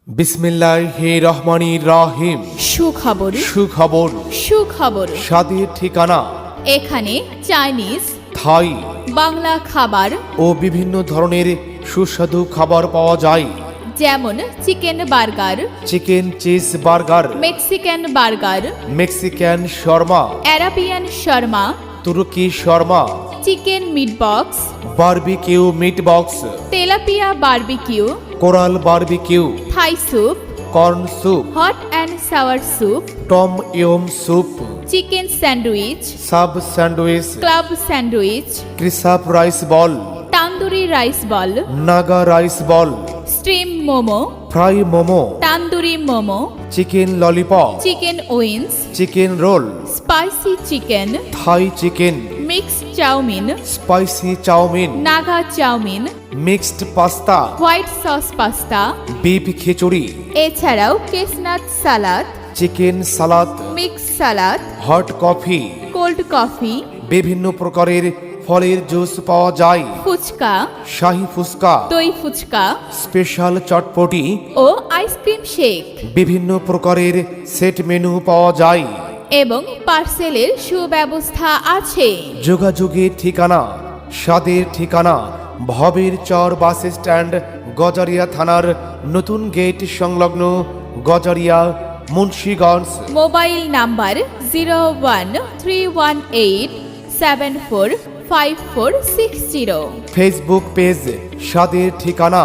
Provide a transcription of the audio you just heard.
বিসমিল্লাহির রহমানির রহিম। সুখবর সুখবর, সুখবর। স্বাদের ঠিকানা। এখানে চাইনিজ, থাই বাংলা খাবার ও বিভিন্ন ধরনের সুস্বাদু খাবার পাওয়া যায়। যেমন chicken burger, chicken cheese burger, Mexican burger, Mexican shawarma, Arabian shawarma, তুর্কি shawarma, chicken meat box, barbecue meat box, tilapia barbecue, coral barbecue, Thai soup, corn soup, hot and sour soup, tom yum soup, chicken sandwich, sub sandwich, club sandwich, crispy rice ball, tandoori rice ball, Naga rice ball, steam momo, fry momo, tandoori momo, chicken lollipop, chicken wings, chicken roll, spicy chicken, Thai chicken, mix chowmein, spicy chowmein, Naga chowmein, mixed pasta, white sauce pasta, beef khichuri, এছাড়াও cashew nut salad, chicken salad, mix salad, hot coffee, cold coffee, বিভিন্ন প্রকারের ফলের juice পাওয়া যায়, ফুচকা, শাহী ফুচকা, দই fuchka special চটপটি, ও ice cream shake বিভিন্ন প্রকারের set menu পাওয়া যায়। এবং পার্সেলের সুব্যবস্থা আছে। যোগাযোগের ঠিকানা, স্বাদের ঠিকানা, ভবের চর বাস স্ট্যান্ড, গজারিয়া থানার নতুন গেট সংলগ্ন, Gazaria, Munshiganj. Mobile number 0131874546 Facebook page স্বাদের ঠিকানা।